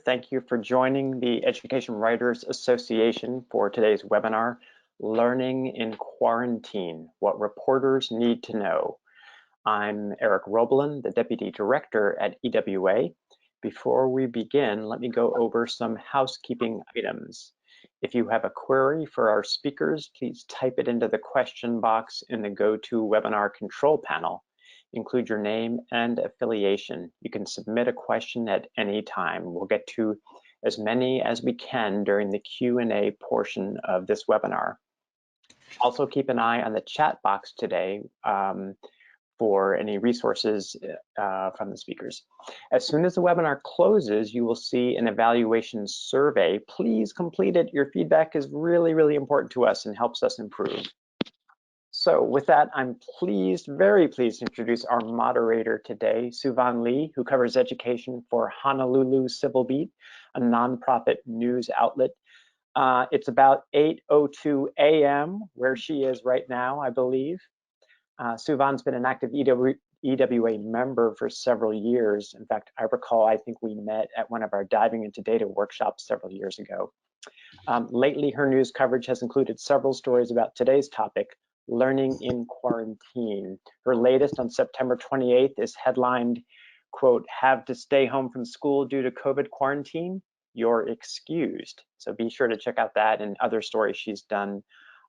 Thank you for joining the Education Writers Association for today's webinar, Learning in Quarantine, What Reporters Need to Know. I'm Eric Roblin, the Deputy Director at EWA. Before we begin, let me go over some housekeeping items. If you have a query for our speakers, please type it into the question box in the GoToWebinar control panel. Include your name and affiliation. You can submit a question at any time. We'll get to as many as we can during the Q&A portion of this webinar. Also keep an eye on the chat box today for any resources from the speakers. As soon as the webinar closes, you will see an evaluation survey. Please complete it. Your feedback is really, really important to us and helps us improve. So with that, I'm very pleased to introduce our moderator today, Suevon Lee, who covers education for Honolulu Civil Beat, a nonprofit news outlet. It's about 8:02 a.m. where she is right now, I believe. Suevon's been an active EWA member for several years. In fact, I recall, I think we met at one of our Diving into Data workshops several years ago. Lately, her news coverage has included several stories about today's topic, learning in quarantine. Her latest on September 28th is headlined, quote, "Have to stay home from school due to COVID quarantine? You're excused." So be sure to check out that and other stories she's done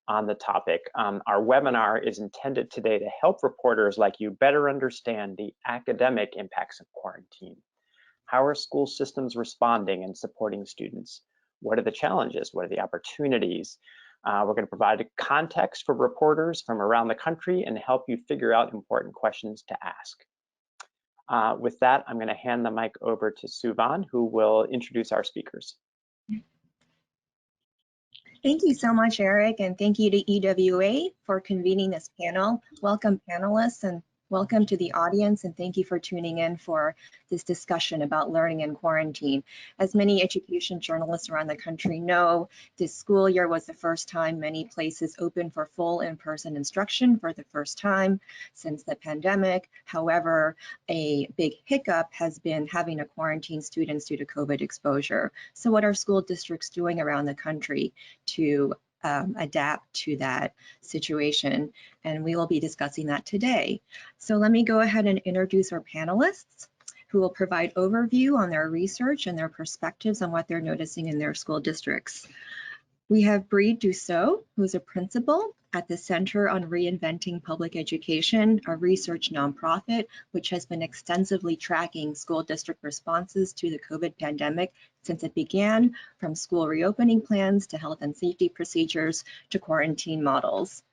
on the topic. Our webinar is intended today to help reporters like you better understand the academic impacts of quarantine. How are school systems responding and supporting students? What are the challenges? What are the opportunities? We're going to provide a context for reporters from around the country and help you figure out important questions to ask. With that, I'm going to hand the mic over to Suevon, who will introduce our speakers. Thank you so much, Eric, and thank you to EWA for convening this panel. Welcome, panelists, and welcome to the audience, and thank you for tuning in for this discussion about learning in quarantine. As many education journalists around the country know, this school year was the first time many places opened for full in-person instruction for the first time since the pandemic. However, a big hiccup has been having to quarantine students due to COVID exposure. So what are school districts doing around the country to adapt to that situation? And we will be discussing that today. So let me go ahead and introduce our panelists who will provide overview on their research and their perspectives on what they're noticing in their school districts. We have Bree Dusseault, who's a principal at the Center on Reinventing Public Education, a research nonprofit which has been extensively tracking school district responses to the COVID pandemic since it began, from school reopening plans to health and safety procedures to quarantine models.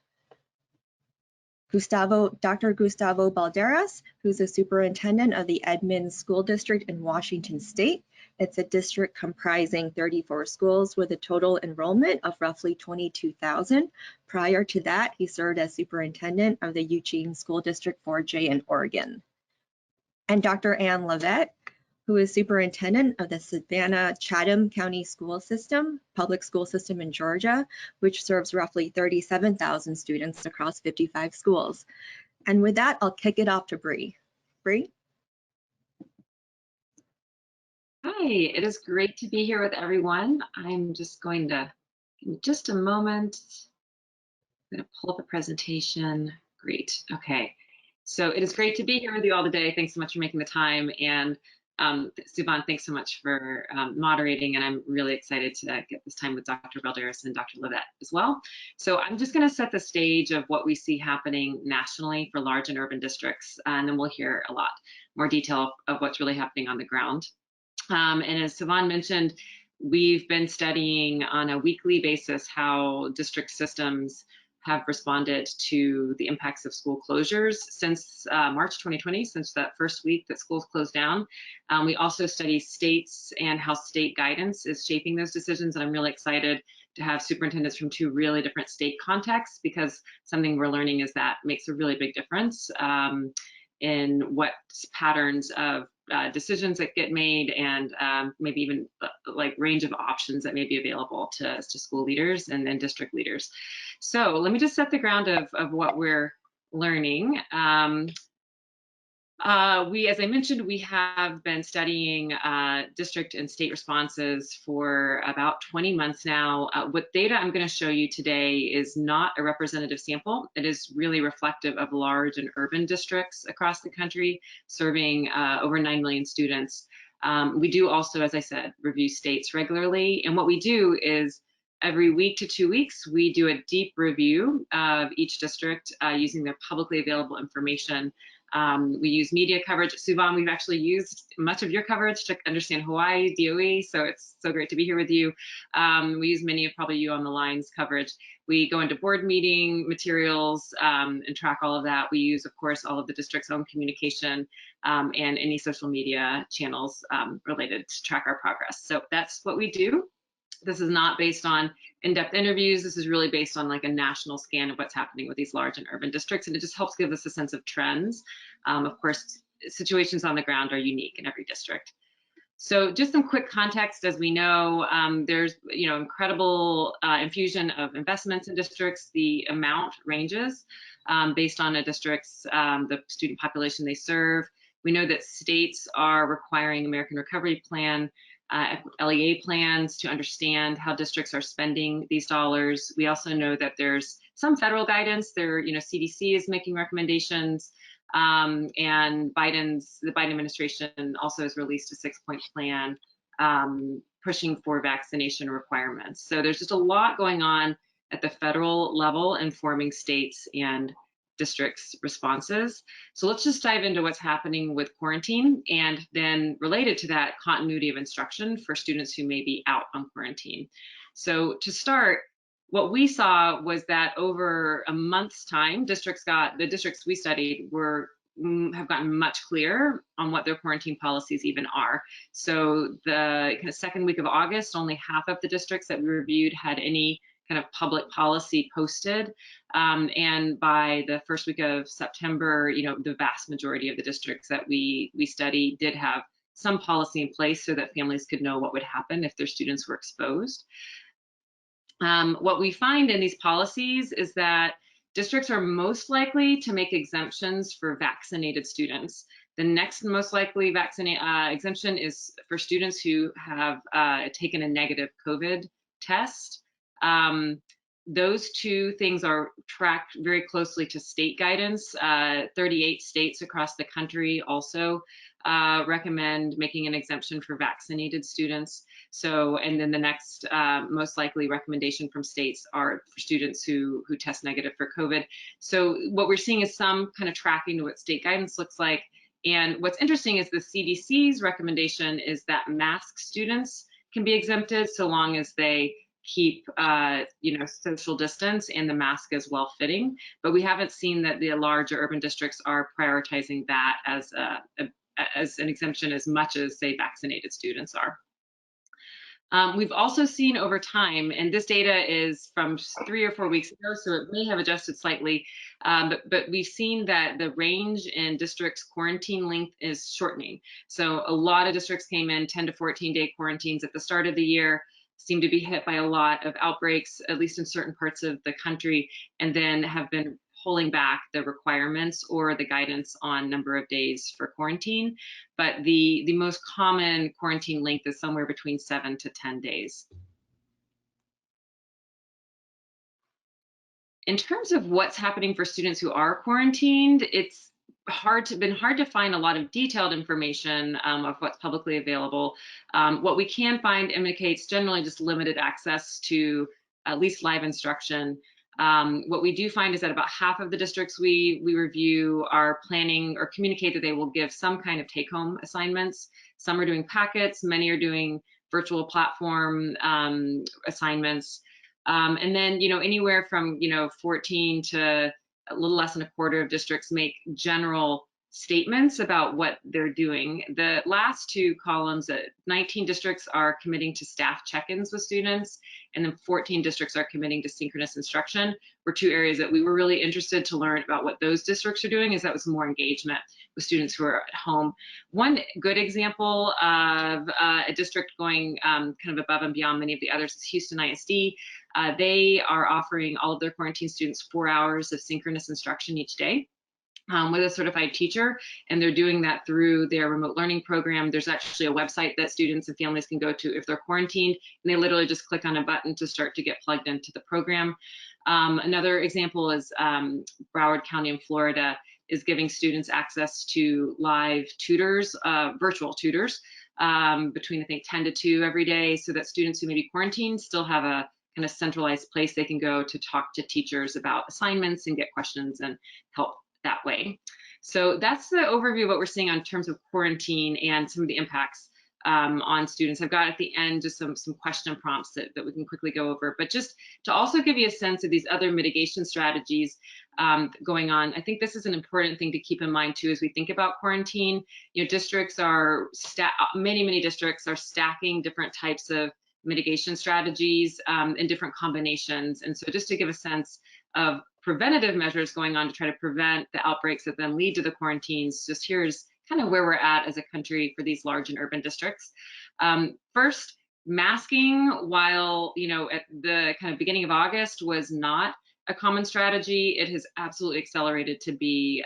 Dr. Gustavo Balderas, who's a superintendent of the Edmonds School District in Washington State. It's a district comprising 34 schools with a total enrollment of roughly 22,000. Prior to that, he served as superintendent of the Eugene School District 4J in Oregon. And Dr. Ann Levett, who is superintendent of the Savannah-Chatham County School System, public school system in Georgia, which serves roughly 37,000 students across 55 schools. And with that, I'll kick it off to Bree. Bree? Hi, it is great to be here with everyone. I'm just going to, give me just a moment. I'm going to pull up a presentation. Great, okay. So it is great to be here with you all today. Thanks so much for making the time. And Suevon, thanks so much for moderating, and I'm really excited to get this time with Dr. Balderas and Dr. Levett as well. So I'm just going to set the stage of what we see happening nationally for large and urban districts, and then we'll hear a lot more detail of what's really happening on the ground. And as Suevon mentioned, we've been studying on a weekly basis how district systems have responded to the impacts of school closures since March 2020, since that first week that schools closed down. We also study states and how state guidance is shaping those decisions, and I'm really excited to have superintendents from two really different state contexts, because something we're learning is that makes a really big difference in what patterns of decisions that get made, and maybe even like range of options that may be available to school leaders and district leaders. So let me just set the ground of what we're learning. As I mentioned, we have been studying district and state responses for about 20 months now. What data I'm going to show you today is not a representative sample. It is really reflective of large and urban districts across the country, serving over 9 million students. We do also, as I said, review states regularly. And what we do is every week to 2 weeks, we do a deep review of each district using their publicly available information. We use media coverage. Suevon, we've actually used much of your coverage to understand Hawaii, DOE, so it's so great to be here with you. We use many of probably you on the lines coverage. We go into board meeting materials and track all of that. We use, of course, all of the district's own communication and any social media channels related to track our progress. So that's what we do. This is not based on in-depth interviews. This is really based on like a national scan of what's happening with these large and urban districts. And it just helps give us a sense of trends. Of course, situations on the ground are unique in every district. So just some quick context, as we know, there's incredible infusion of investments in districts. The amount ranges based on a district's, the student population they serve. We know that states are requiring American Recovery Plan LEA plans to understand how districts are spending these dollars. We also know that there's some federal guidance. CDC is making recommendations, and the Biden administration also has released a 6-point plan pushing for vaccination requirements. So there's just a lot going on at the federal level informing states and districts' responses. So let's just dive into what's happening with quarantine, and then related to that, continuity of instruction for students who may be out on quarantine. So to start, what we saw was that over a month's time, the districts we studied have gotten much clearer on what their quarantine policies even are. So the kind of second week of August, only half of the districts that we reviewed had any kind of public policy posted. And by the first week of September, the vast majority of the districts that we study did have some policy in place so that families could know what would happen if their students were exposed. What we find in these policies is that districts are most likely to make exemptions for vaccinated students. The next most likely exemption is for students who have taken a negative COVID test. Those two things are tracked very closely to state guidance. 38 states across the country also recommend making an exemption for vaccinated students. So, and then the next most likely recommendation from states are for students who test negative for COVID. So what we're seeing is some kind of tracking to what state guidance looks like. And what's interesting is the CDC's recommendation is that mask students can be exempted so long as they keep social distance and the mask is well fitting, but we haven't seen that the larger urban districts are prioritizing that as an exemption as much as, say, vaccinated students are. We've also seen over time, and this data is from 3 or 4 weeks ago, so it may have adjusted slightly, but we've seen that the range in districts' quarantine length is shortening. So a lot of districts came in 10 to 14-day quarantines at the start of the year, seem to be hit by a lot of outbreaks, at least in certain parts of the country, and then have been pulling back the requirements or the guidance on number of days for quarantine. But the most common quarantine length is somewhere between 7 to 10 days. In terms of what's happening for students who are quarantined, it's been hard to find a lot of detailed information of what's publicly available. What we can find indicates generally just limited access to at least live instruction. What we do find is that about half of the districts we review are planning or communicate that they will give some kind of take-home assignments. Some are doing packets, many are doing virtual platform assignments. And then, anywhere from, 14 to a little less than a quarter of districts make general statements about what they're doing. The last two columns, 19 districts are committing to staff check-ins with students, and then 14 districts are committing to synchronous instruction, were two areas that we were really interested to learn about what those districts are doing, as that was more engagement with students who are at home. One good example of a district going kind of above and beyond many of the others is Houston ISD. They are offering all of their quarantine students 4 hours of synchronous instruction each day. with a certified teacher, and they're doing that through their remote learning program. There's actually a website that students and families can go to if they're quarantined, and they literally just click on a button to start to get plugged into the program. Another example is Broward County in Florida is giving students access to live tutors, virtual tutors, between I think 10 to 2 every day, so that students who may be quarantined still have a kind of centralized place they can go to talk to teachers about assignments and get questions and help that way. So that's the overview of what we're seeing on terms of quarantine and some of the impacts on students. I've got at the end just some question prompts that we can quickly go over, but just to also give you a sense of these other mitigation strategies going on. I think this is an important thing to keep in mind too as we think about quarantine. You know, districts are many districts are stacking different types of mitigation strategies in different combinations, and so just to give a sense of preventative measures going on to try to prevent the outbreaks that then lead to the quarantines, just here's kind of where we're at as a country for these large and urban districts. First, masking, while at the kind of beginning of August was not a common strategy, it has absolutely accelerated to be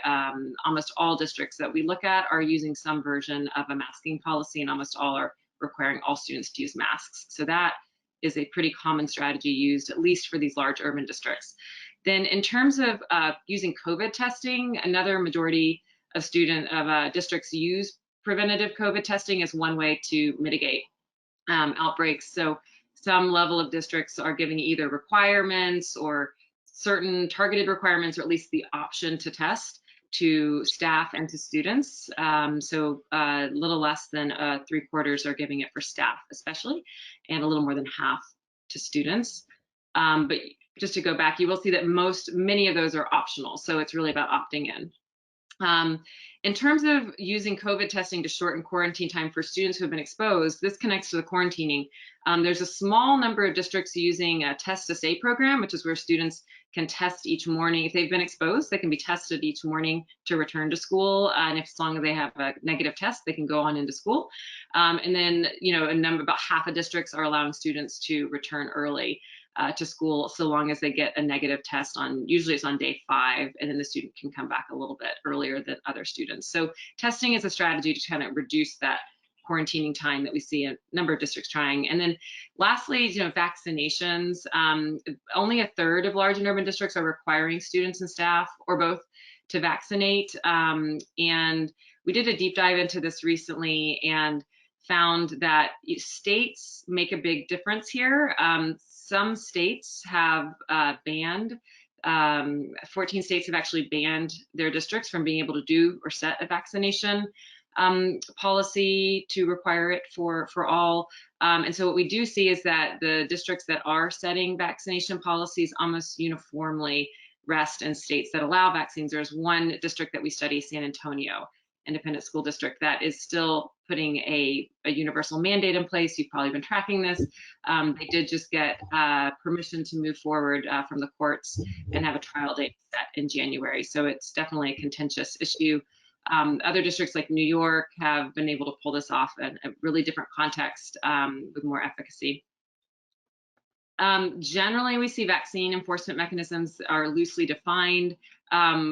almost all districts that we look at are using some version of a masking policy, and almost all are requiring all students to use masks. So that is a pretty common strategy used, at least for these large urban districts. Then in terms of using COVID testing, another majority of districts use preventative COVID testing as one way to mitigate outbreaks. So some level of districts are giving either requirements or certain targeted requirements, or at least the option to test to staff and to students. So a little less than 3/4 are giving it for staff especially, and a little more than half to students. But just to go back, you will see that many of those are optional. So it's really about opting in. In terms of using COVID testing to shorten quarantine time for students who have been exposed, this connects to the quarantining. There's a small number of districts using a test to stay program, which is where students can test each morning. If they've been exposed, they can be tested each morning to return to school. And if as long as they have a negative test, they can go on into school. And then, about half of districts are allowing students to return early to school, so long as they get a negative test usually it's on day 5, and then the student can come back a little bit earlier than other students. So testing is a strategy to kind of reduce that quarantining time that we see a number of districts trying. And then lastly, vaccinations. Only 1/3 of large and urban districts are requiring students and staff, or both, to vaccinate. And we did a deep dive into this recently and found that states make a big difference here. Some states have banned, 14 states have actually banned their districts from being able to do or set a vaccination policy to require it for all. And so what we do see is that the districts that are setting vaccination policies almost uniformly rest in states that allow vaccines. There's one district that we study, San Antonio Independent School District, that is still putting a universal mandate in place. You've probably been tracking this. They did just get permission to move forward from the courts and have a trial date set in January. So it's definitely a contentious issue. Other districts like New York have been able to pull this off in a really different context with more efficacy. Generally, we see vaccine enforcement mechanisms are loosely defined.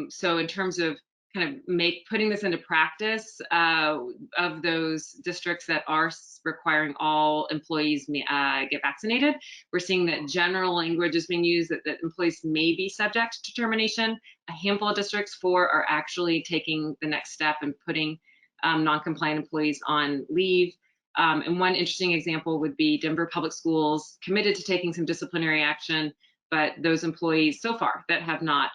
So in terms of kind of putting this into practice, of those districts that are requiring all employees get vaccinated, we're seeing that general language is being used, that employees may be subject to termination. A handful of districts, 4, are actually taking the next step and putting non-compliant employees on leave. And one interesting example would be Denver Public Schools committed to taking some disciplinary action, but those employees so far that have not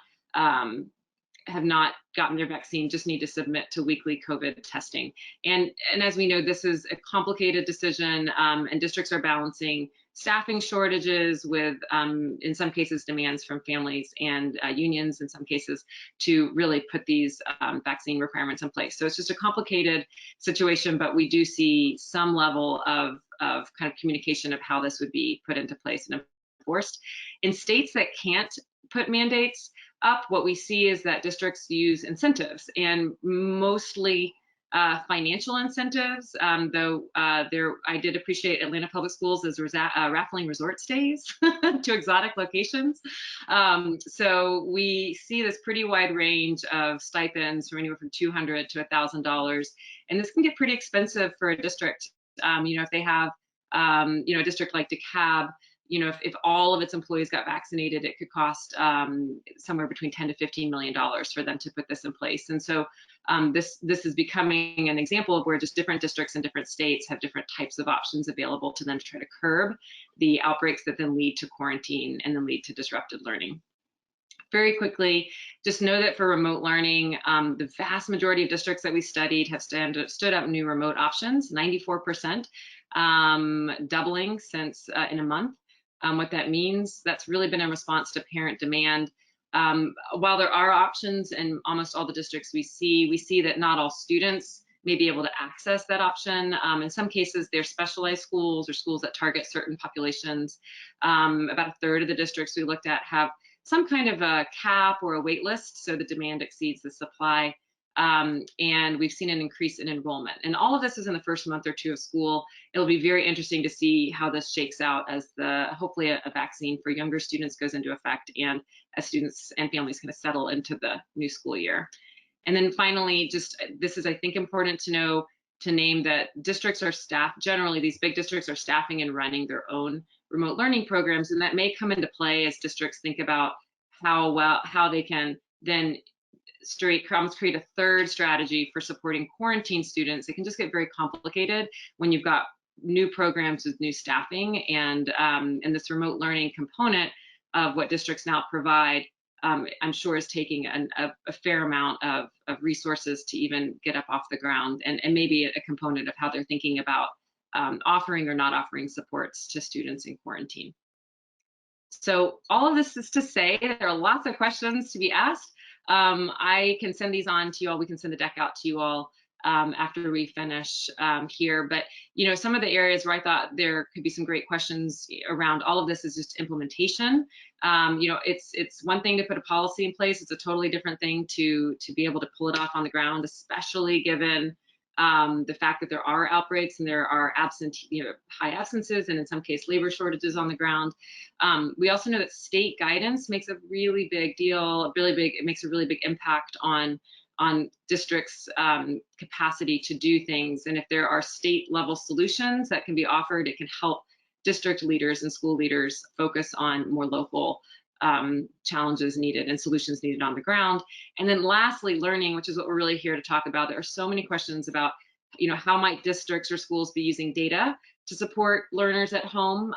gotten their vaccine just need to submit to weekly COVID testing. And as we know, this is a complicated decision, and districts are balancing staffing shortages with, in some cases, demands from families and unions in some cases to really put these vaccine requirements in place. So it's just a complicated situation, but we do see some level of kind of communication of how this would be put into place and enforced. In states that can't put mandates up, what we see is that districts use incentives, and mostly financial incentives, though I did appreciate Atlanta Public Schools as raffling resort stays to exotic locations. So we see this pretty wide range of stipends from anywhere from $200 to $1,000, and this can get pretty expensive for a district. If they have a district like DeKalb, if all of its employees got vaccinated, it could cost somewhere between $10 to $15 million for them to put this in place. And so this is becoming an example of where just different districts in different states have different types of options available to them to try to curb the outbreaks that then lead to quarantine and then lead to disrupted learning. Very quickly, just know that for remote learning, the vast majority of districts that we studied have stood up new remote options, 94%, doubling since in a month. What that means, that's really been in response to parent demand. While there are options in almost all the districts we see that not all students may be able to access that option. In some cases, they're specialized schools or schools that target certain populations. About a third of the districts we looked at have some kind of a cap or a wait list, so the demand exceeds the supply. And we've seen an increase in enrollment. And all of this is in the first month or two of school. It'll be very interesting to see how this shakes out as hopefully a vaccine for younger students goes into effect and as students and families kind of settle into the new school year. And then finally, this is, I think, important to name that districts are staffed, generally these big districts are staffing and running their own remote learning programs, and that may come into play as districts think about how they can then create a third strategy for supporting quarantine students. It can just get very complicated when you've got new programs with new staffing, and this remote learning component of what districts now provide, I'm sure is taking a fair amount of resources to even get up off the ground, and maybe a component of how they're thinking about offering or not offering supports to students in quarantine. So all of this is to say there are lots of questions to be asked. I can send these on to you all. We can send the deck out to you all after we finish here. But some of the areas where I thought there could be some great questions around all of this is just implementation. It's one thing to put a policy in place. It's a totally different thing to be able to pull it off on the ground, especially given the fact that there are outbreaks and there are high absences and in some case labor shortages on the ground. We also know that state guidance makes a really big deal, it makes a really big impact on districts' capacity to do things. And if there are state level solutions that can be offered, it can help district leaders and school leaders focus on more local challenges needed and solutions needed on the ground. And then lastly, learning, which is what we're really here to talk about. There are so many questions about, how might districts or schools be using data to support learners at home?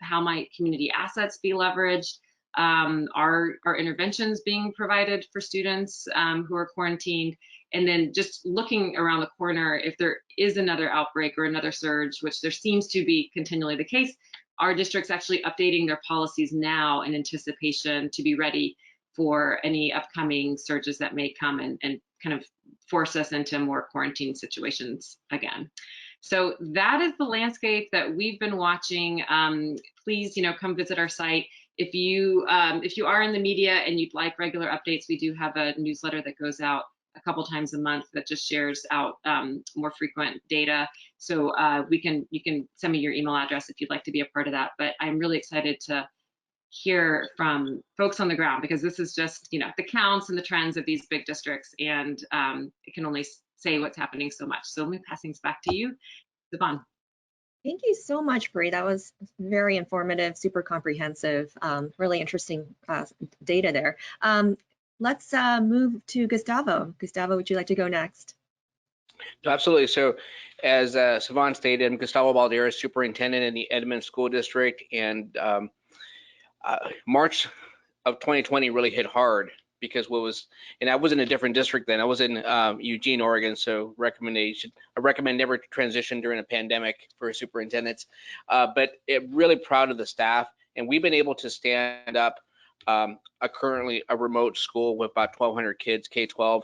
How might community assets be leveraged? Are interventions being provided for students who are quarantined? And then just looking around the corner, if there is another outbreak or another surge, which there seems to be continually the case, are districts actually updating their policies now in anticipation to be ready for any upcoming surges that may come and kind of force us into more quarantine situations again? So that is the landscape that we've been watching. Please, come visit our site. If you are in the media and you'd like regular updates, we do have a newsletter that goes out a couple times a month that just shares out more frequent data. So you can send me your email address if you'd like to be a part of that. But I'm really excited to hear from folks on the ground, because this is just the counts and the trends of these big districts, and it can only say what's happening so much. So let me pass things back to you, Savannah. Thank you so much, Bree. That was very informative, super comprehensive, really interesting data there. Let's move to Gustavo. Gustavo, would you like to go next? Absolutely. So as Savannah stated, I'm Gustavo Balderas, superintendent in the Edmonds School District, and March of 2020 really hit hard because I was in a different district then. I was in Eugene, Oregon, so I recommend never transition during a pandemic for superintendents, but really proud of the staff, and we've been able to stand up currently a remote school with about 1,200 kids, K-12.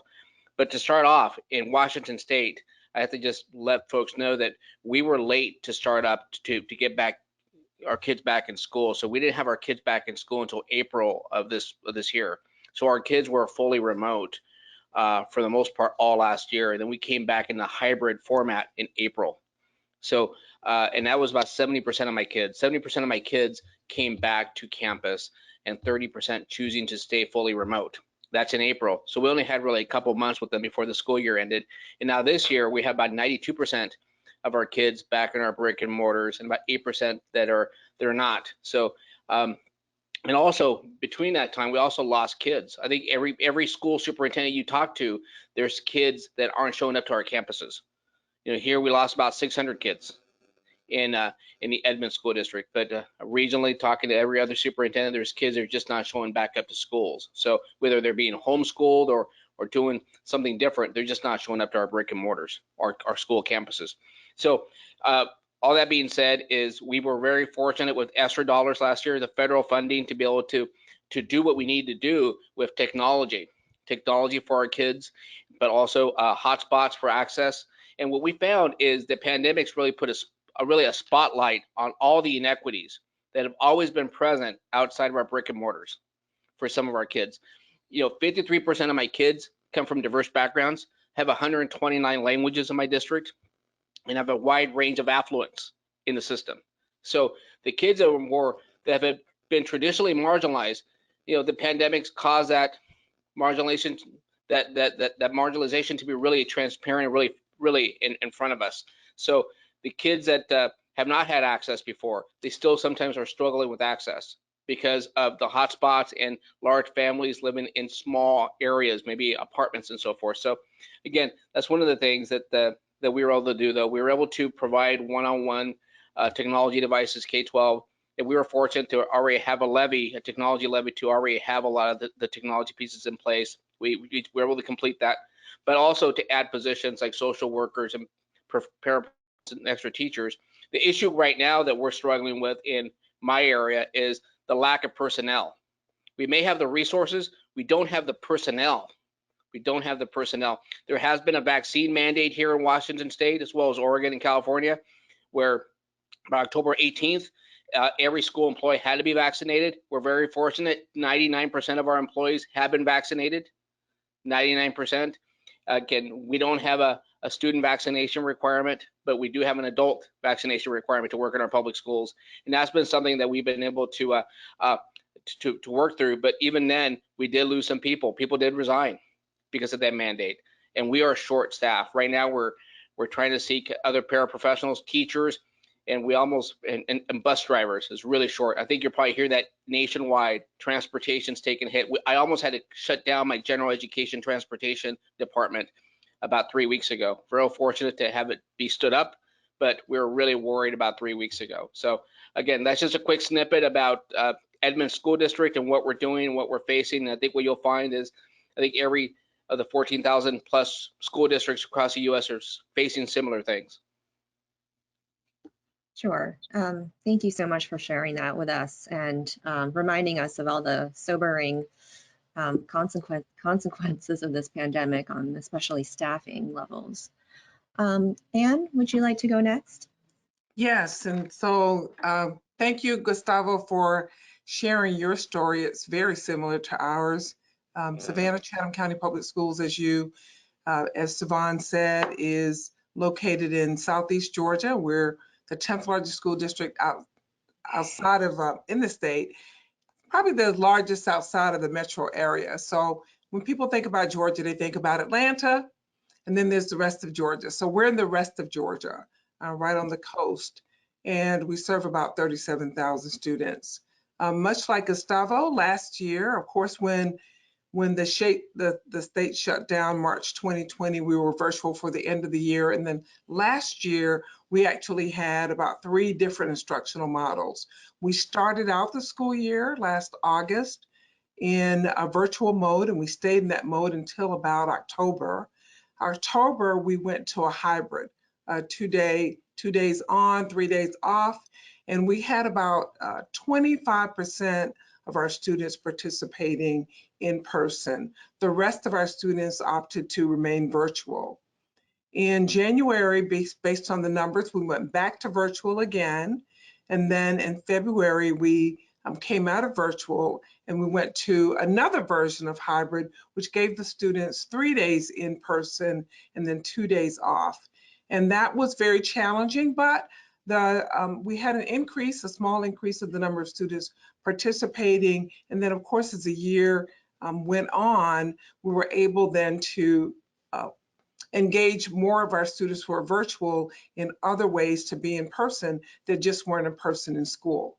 But to start off, in Washington State, I have to just let folks know that we were late to start up to get back our kids back in school. So we didn't have our kids back in school until April of this year. So our kids were fully remote. for the most part all last year. And then we came back in the hybrid format in April. So, and that was about 70% of my kids. 70% of my kids came back to campus and 30% choosing to stay fully remote. That's in April. So we only had really a couple months with them before the school year ended. And now this year we have about 92% of our kids back in our brick and mortars and about 8% that are not. So, and also between that time, we also lost kids. I think every school superintendent you talk to, there's kids that aren't showing up to our campuses. You know, here we lost about 600 kids in the Edmonds School District, but regionally, talking to every other superintendent, there's kids that are just not showing back up to schools. So whether they're being homeschooled or doing something different, they're just not showing up to our brick and mortars, our school campuses. So all that being said is we were very fortunate with ESSER dollars last year, the federal funding, to be able to do what we need to do with technology for our kids, but also hotspots for access. And what we found is the pandemic's really put a spotlight on all the inequities that have always been present outside of our brick and mortars for some of our kids. You know, 53% of my kids come from diverse backgrounds, have 129 languages in my district, and have a wide range of affluence in the system. So the kids that have been traditionally marginalized, you know, the pandemic's caused that marginalization, that marginalization to be really transparent and really in front of us. So the kids that have not had access before, they still sometimes are struggling with access because of the hotspots and large families living in small areas, maybe apartments and so forth. So again, that's one of the things that we were able to do, though. We were able to provide one-on-one technology devices, K-12, and we were fortunate to already have a technology levy to already have a lot of the technology pieces in place. We were able to complete that, but also to add positions like social workers and parents and extra teachers. The issue right now that we're struggling with in my area is the lack of personnel. We may have the resources, we don't have the personnel. There has been a vaccine mandate here in Washington State, as well as Oregon and California, where by October 18th, every school employee had to be vaccinated. We're very fortunate. 99% of our employees have been vaccinated. 99%. Again, we don't have a student vaccination requirement, but we do have an adult vaccination requirement to work in our public schools. And that's been something that we've been able to work through. But even then, we did lose some people. People did resign because of that mandate. And we are short staffed. Right now, we're trying to seek other paraprofessionals, teachers, and we almost, and bus drivers is really short. I think you'll probably hear that nationwide. Transportation's taken a hit. I almost had to shut down my general education transportation department about 3 weeks ago. Very fortunate to have it be stood up, but we were really worried about 3 weeks ago. So again, that's just a quick snippet about Edmonds School District and what we're doing, what we're facing. And I think what you'll find is, I think every of the 14,000 plus school districts across the U.S. are facing similar things. Sure. Thank you so much for sharing that with us and reminding us of all the sobering consequences of this pandemic on especially staffing levels. Anne, would you like to go next? Yes, and so thank you, Gustavo, for sharing your story. It's very similar to ours. Savannah-Chatham County Public Schools, as Suevon said, is located in Southeast Georgia. We're the 10th largest school district outside of in the state, probably the largest outside of the metro area. So when people think about Georgia, they think about Atlanta, and then there's the rest of Georgia. So we're in the rest of Georgia, right on the coast, and we serve about 37,000 students. Much like Gustavo, last year, of course, when the state shut down March 2020, we were virtual for the end of the year. And then last year, we actually had about 3 different instructional models. We started out the school year last August in a virtual mode, and we stayed in that mode until about October. October, we went to a hybrid, 2 days on, 3 days off, and we had about 25% of our students participating in person. The rest of our students opted to remain virtual. In January, based on the numbers, we went back to virtual again. And then in February, we came out of virtual, and we went to another version of hybrid, which gave the students 3 days in person and then 2 days off. And that was very challenging, but we had a small increase of the number of students participating. And then, of course, as the year went on, we were able then to engage more of our students who are virtual in other ways to be in person that just weren't in person in school.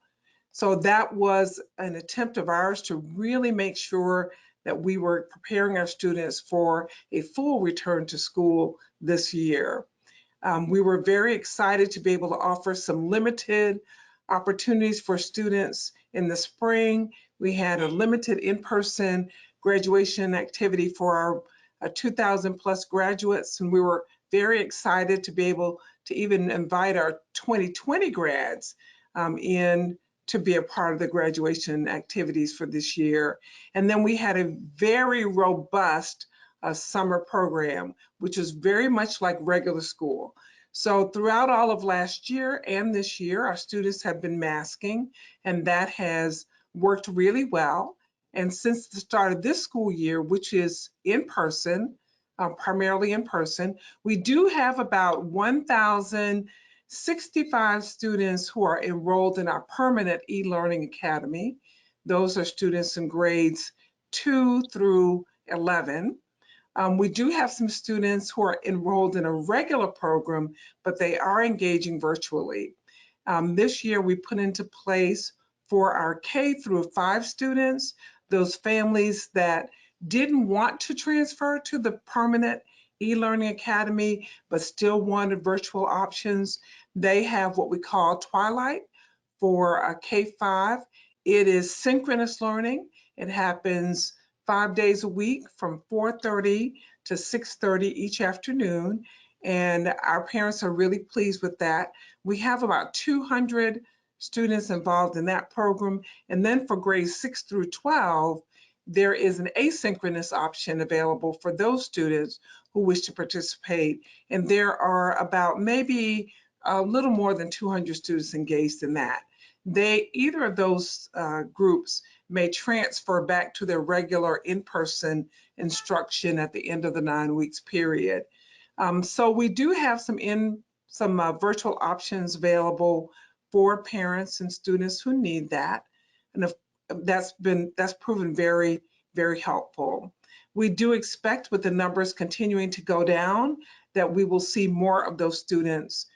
So that was an attempt of ours to really make sure that we were preparing our students for a full return to school this year. We were very excited to be able to offer some limited opportunities for students in the spring. We had a limited in-person graduation activity for our 2,000 plus graduates, and we were very excited to be able to even invite our 2020 grads in to be a part of the graduation activities for this year. And then we had a very robust summer program, which is very much like regular school. So throughout all of last year and this year, our students have been masking, and that has worked really well. And since the start of this school year, which is in person, primarily in person, we do have about 1,065 students who are enrolled in our permanent e-learning academy. Those are students in grades 2 through 11. We do have some students who are enrolled in a regular program, but they are engaging virtually. This year we put into place for our K through 5 students, those families that didn't want to transfer to the permanent e-learning academy, but still wanted virtual options. They have what we call Twilight for K-5. It is synchronous learning. It happens 5 days a week from 4:30 to 6:30 each afternoon. And our parents are really pleased with that. We have about 200 students involved in that program. And then for grades 6 through 12, there is an asynchronous option available for those students who wish to participate. And there are about maybe a little more than 200 students engaged in that. Either of those groups may transfer back to their regular in-person instruction at the end of the 9 weeks period. So we do have some virtual options available for parents and students who need that. And that's proven very, very helpful. We do expect, with the numbers continuing to go down, that we will see more of those students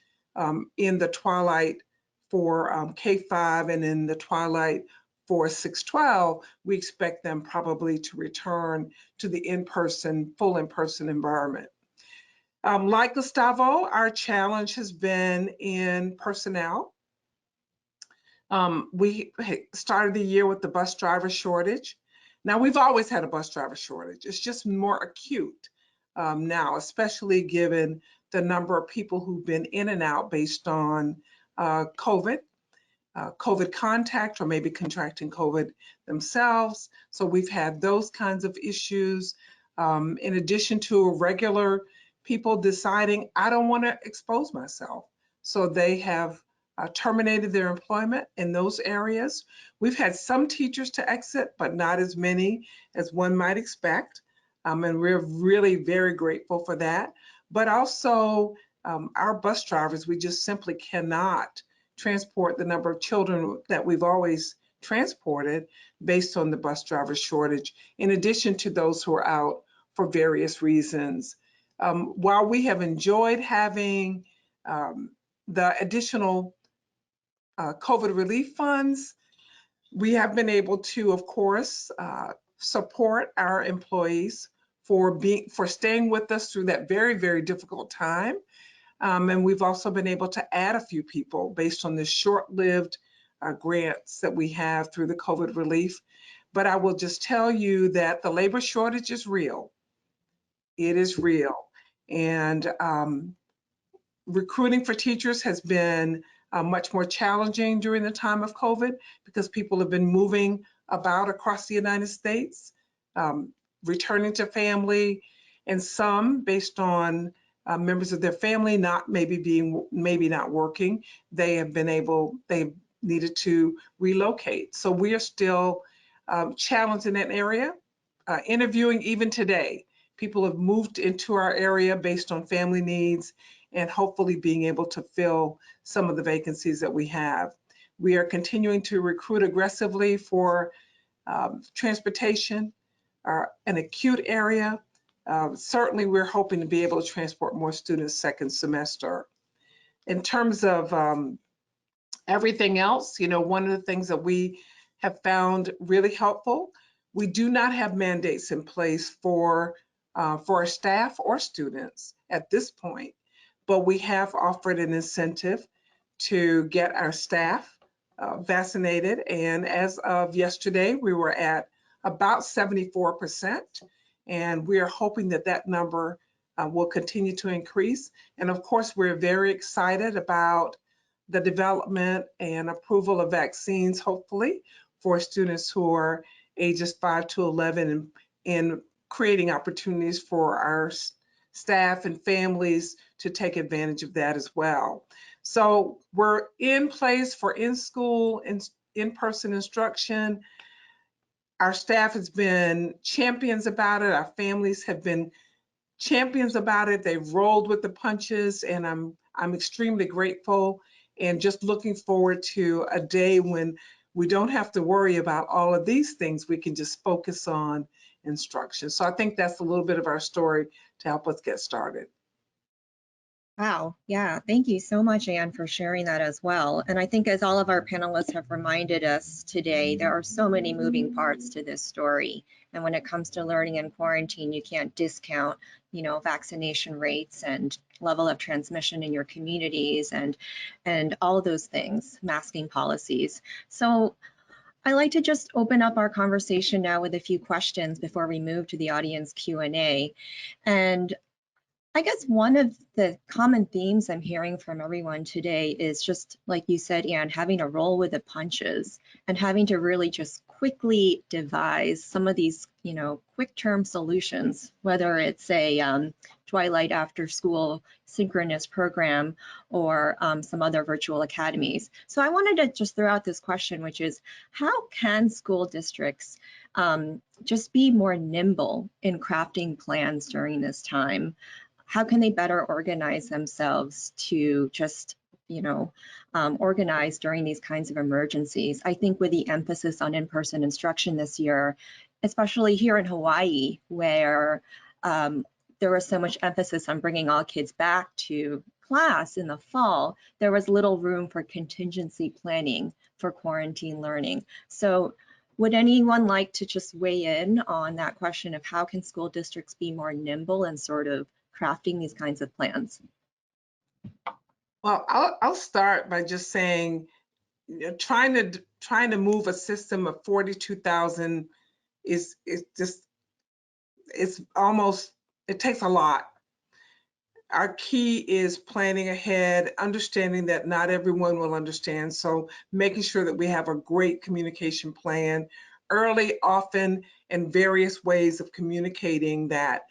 in the Twilight for K-5 and in the Twilight for 6-12. We expect them probably to return to the full in-person environment. Like Gustavo, our challenge has been in personnel. We started the year with the bus driver shortage. Now, we've always had a bus driver shortage. It's just more acute now, especially given the number of people who've been in and out based on COVID contact, or maybe contracting COVID themselves. So we've had those kinds of issues, in addition to regular people deciding, I don't want to expose myself. So they have terminated their employment in those areas. We've had some teachers to exit, but not as many as one might expect. And we're really very grateful for that. But also our bus drivers, we just simply cannot transport the number of children that we've always transported based on the bus driver shortage, in addition to those who are out for various reasons. While we have enjoyed having the additional COVID relief funds, we have been able to, of course, support our employees for staying with us through that very, very difficult time. And we've also been able to add a few people based on the short-lived grants that we have through the COVID relief. But I will just tell you that the labor shortage is real. It is real. And recruiting for teachers has been much more challenging during the time of COVID, because people have been moving about across the United States, returning to family, and some based on members of their family maybe not working. They've needed to relocate. So we are still challenged in that area. Interviewing even today, people have moved into our area based on family needs and hopefully being able to fill some of the vacancies that we have. We are continuing to recruit aggressively for transportation, an acute area. Certainly, we're hoping to be able to transport more students second semester. In terms of everything else, you know, one of the things that we have found really helpful, we do not have mandates in place for our staff or students at this point, but we have offered an incentive to get our staff vaccinated. And as of yesterday, we were at about 74%. And we are hoping that that number will continue to increase. And of course, we're very excited about the development and approval of vaccines, hopefully, for students who are ages 5 to 11 and creating opportunities for our staff and families to take advantage of that as well. So we're in place for in-school and in-person instruction. Our staff has been champions about it. Our families have been champions about it. They've rolled with the punches, and I'm extremely grateful and just looking forward to a day when we don't have to worry about all of these things. We can just focus on instruction. So I think that's a little bit of our story to help us get started. Wow, yeah, thank you so much, Anne, for sharing that as well. And I think as all of our panelists have reminded us today, there are so many moving parts to this story. And when it comes to learning in quarantine, you can't discount, you know, vaccination rates and level of transmission in your communities and all of those things, masking policies. So I like to just open up our conversation now with a few questions before we move to the audience Q&A. And I guess one of the common themes I'm hearing from everyone today is just, like you said, Anne, having to roll with the punches and having to really just quickly devise some of these, you know, quick-term solutions, whether it's a twilight after school synchronous program or some other virtual academies. So I wanted to just throw out this question, which is, how can school districts just be more nimble in crafting plans during this time? How can they better organize themselves to just, you know, organize during these kinds of emergencies? I think with the emphasis on in-person instruction this year, especially here in Hawaii, where there was so much emphasis on bringing all kids back to class in the fall, there was little room for contingency planning for quarantine learning. So would anyone like to just weigh in on that question of how can school districts be more nimble and sort of crafting these kinds of plans? Well, I'll start by just saying, you know, trying to move a system of 42,000 is just, it's almost, it takes a lot. Our key is planning ahead, understanding that not everyone will understand. So making sure that we have a great communication plan early, often, and various ways of communicating that.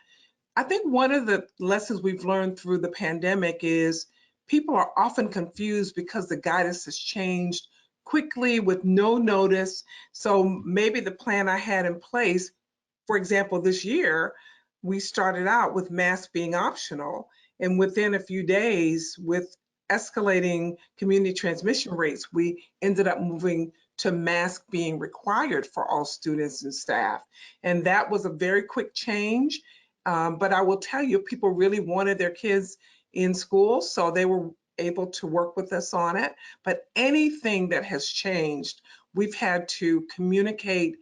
I think one of the lessons we've learned through the pandemic is people are often confused because the guidance has changed quickly with no notice. So maybe the plan I had in place, for example, this year, we started out with masks being optional. And within a few days, with escalating community transmission rates, we ended up moving to mask being required for all students and staff. And that was a very quick change. But I will tell you, people really wanted their kids in school, so they were able to work with us on it. But anything that has changed, we've had to communicate,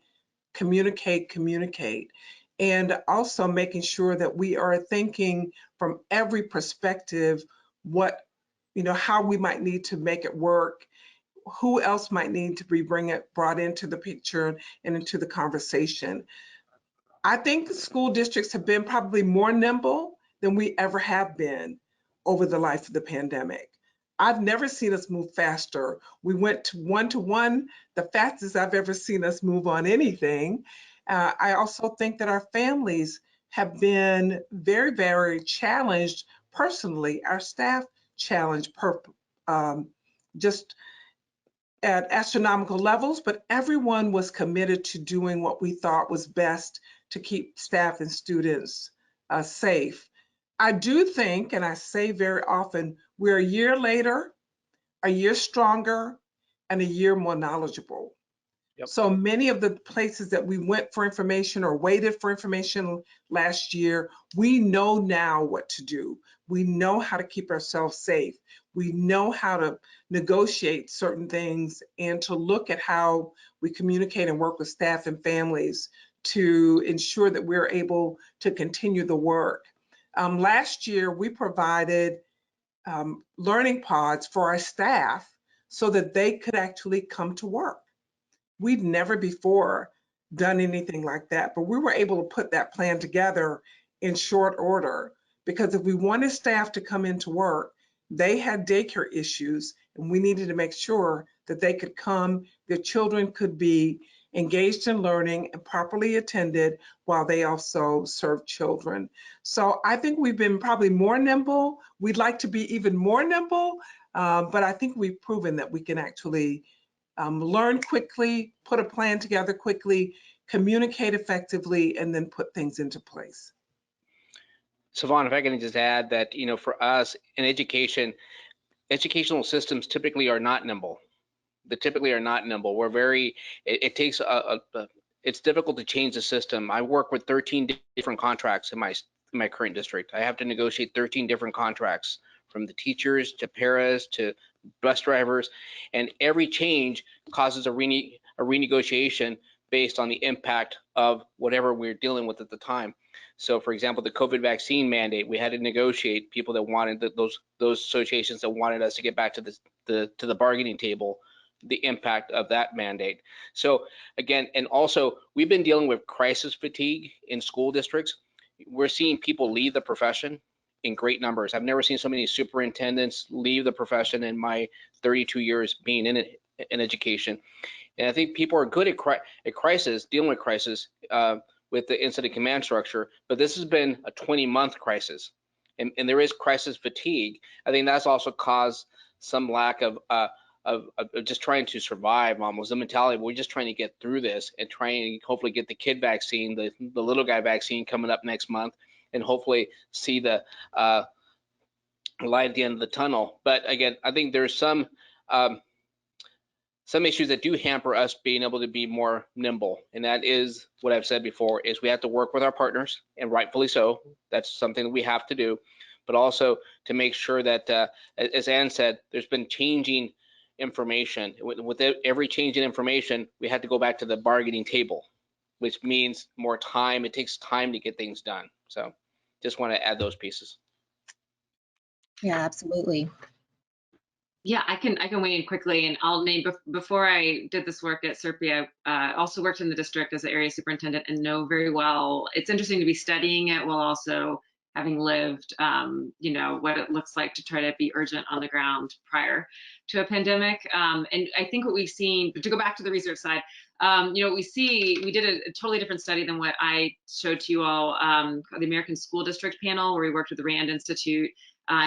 and also making sure that we are thinking from every perspective what, you know, how we might need to make it work, who else might need to be brought into the picture and into the conversation. I think school districts have been probably more nimble than we ever have been over the life of the pandemic. I've never seen us move faster. We went to one, the fastest I've ever seen us move on anything. I also think that our families have been very, very challenged personally. Our staff challenged just at astronomical levels, but everyone was committed to doing what we thought was best to keep staff and students safe. I do think, and I say very often, we're a year later, a year stronger, and a year more knowledgeable. Yep. So many of the places that we went for information or waited for information last year, we know now what to do. We know how to keep ourselves safe. We know how to negotiate certain things and to look at how we communicate and work with staff and families to ensure that we're able to continue the work. Last year, we provided learning pods for our staff so that they could actually come to work. We'd never before done anything like that, but we were able to put that plan together in short order because if we wanted staff to come into work, they had daycare issues and we needed to make sure that they could come, their children could be engaged in learning and properly attended while they also serve children. So I think we've been probably more nimble. We'd like to be even more nimble, but I think we've proven that we can actually learn quickly, put a plan together quickly, communicate effectively, and then put things into place. Suevon, if I can just add that, you know, for us in education, educational systems typically are not nimble. They typically are not nimble. We're very, it takes it's difficult to change the system. I work with 13 different contracts in my current district. I have to negotiate 13 different contracts, from the teachers to paras to bus drivers, and every change causes a renegotiation based on the impact of whatever we're dealing with at the time. So for example, the COVID vaccine mandate, we had to negotiate people that wanted those associations that wanted us to get back to the bargaining table, the impact of that mandate. So again, and also we've been dealing with crisis fatigue in school districts. We're seeing people leave the profession in great numbers. I've never seen so many superintendents leave the profession in my 32 years being in education. And I think people are good at crisis, dealing with crisis with the incident command structure, but this has been a 20-month crisis. And there is crisis fatigue. I think that's also caused some lack of just trying to survive, almost the mentality. We're just trying to get through this and trying to hopefully get the kid vaccine, the little guy vaccine coming up next month, and hopefully see the light at the end of the tunnel. But again, I think there's some issues that do hamper us being able to be more nimble, and that is what I've said before, is we have to work with our partners, and rightfully so. That's something that we have to do, but also to make sure that, as Ann said, there's been changing information. With every change in information, we had to go back to the bargaining table, which means more time. It takes time to get things done. So just want to add those pieces. Yeah, absolutely. Yeah, I can weigh in quickly, and I'll name, before I did this work at SERPI, I also worked in the district as an area superintendent and know very well. It's interesting to be studying it while also having lived, you know, what it looks like to try to be urgent on the ground prior to a pandemic. And I think what we've seen, but to go back to the research side, you know, we did a totally different study than what I showed to you all, the American School District panel, where we worked with the Rand Institute,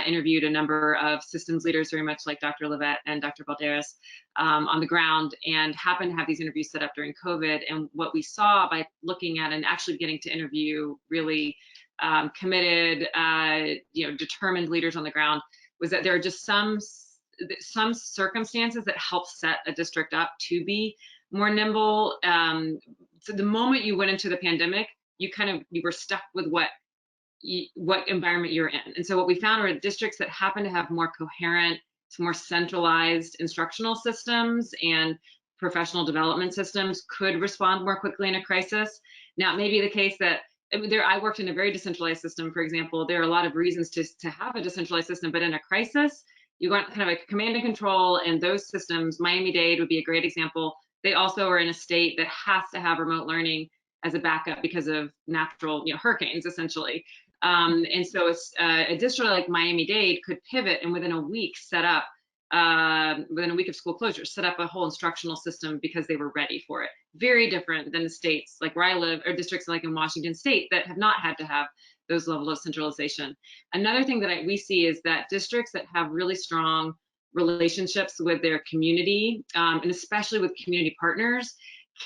interviewed a number of systems leaders, very much like Dr. Levett and Dr. Balderas, on the ground, and happened to have these interviews set up during COVID. And what we saw by looking at and actually getting to interview really committed, you know, determined leaders on the ground was that there are just some circumstances that help set a district up to be more nimble. So the moment you went into the pandemic, you were stuck with what environment you're in. And so what we found were districts that happen to have more coherent, more centralized instructional systems and professional development systems could respond more quickly in a crisis. Now, it may be the case that I worked in a very decentralized system, for example. There are a lot of reasons to have a decentralized system, but in a crisis, you want kind of like command and control, and those systems, Miami-Dade would be a great example. They also are in a state that has to have remote learning as a backup because of natural, you know, hurricanes, essentially. And so a district like Miami-Dade could pivot and within a week set up, within a week of school closure, set up a whole instructional system because they were ready for it. Very different than the states like where I live, or districts like in Washington State that have not had to have those levels of centralization. Another thing that we see is that districts that have really strong relationships with their community, and especially with community partners,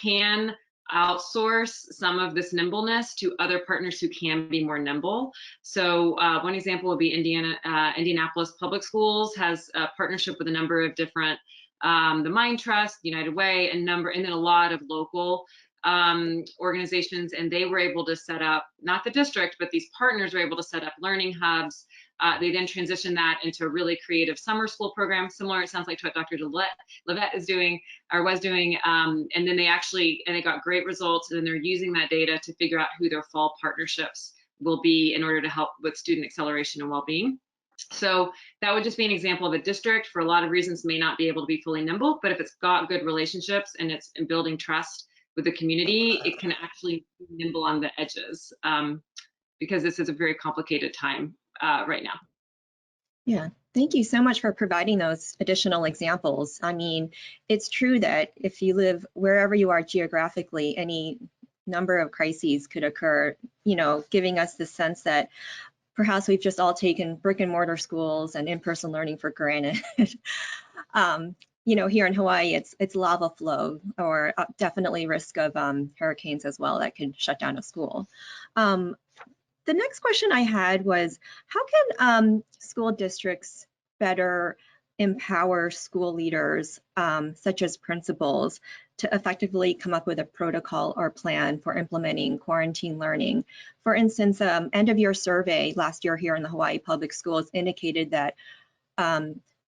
can outsource some of this nimbleness to other partners who can be more nimble. So one example would be Indianapolis Public Schools has a partnership with a number of different, the Mind Trust, United Way, and then a lot of local organizations, and they were able to set up, not the district, but these partners were able to set up learning hubs. They then transitioned that into a really creative summer school program, similar, it sounds like, to what Dr. Levett is doing, or was doing, and then they got great results, and then they're using that data to figure out who their fall partnerships will be in order to help with student acceleration and well-being. So that would just be an example of a district, for a lot of reasons, may not be able to be fully nimble, but if it's got good relationships and it's in building trust with the community, it can actually be nimble on the edges, because this is a very complicated time right now. Yeah, thank you so much for providing those additional examples. I mean, it's true that if you live wherever you are geographically, any number of crises could occur, you know, giving us the sense that perhaps we've just all taken brick and mortar schools and in-person learning for granted. You know, here in Hawaii, it's lava flow, or definitely risk of hurricanes as well that could shut down a school. The next question I had was, how can school districts better empower school leaders, such as principals, to effectively come up with a protocol or plan for implementing quarantine learning? For instance, end of year survey last year here in the Hawaii Public Schools indicated that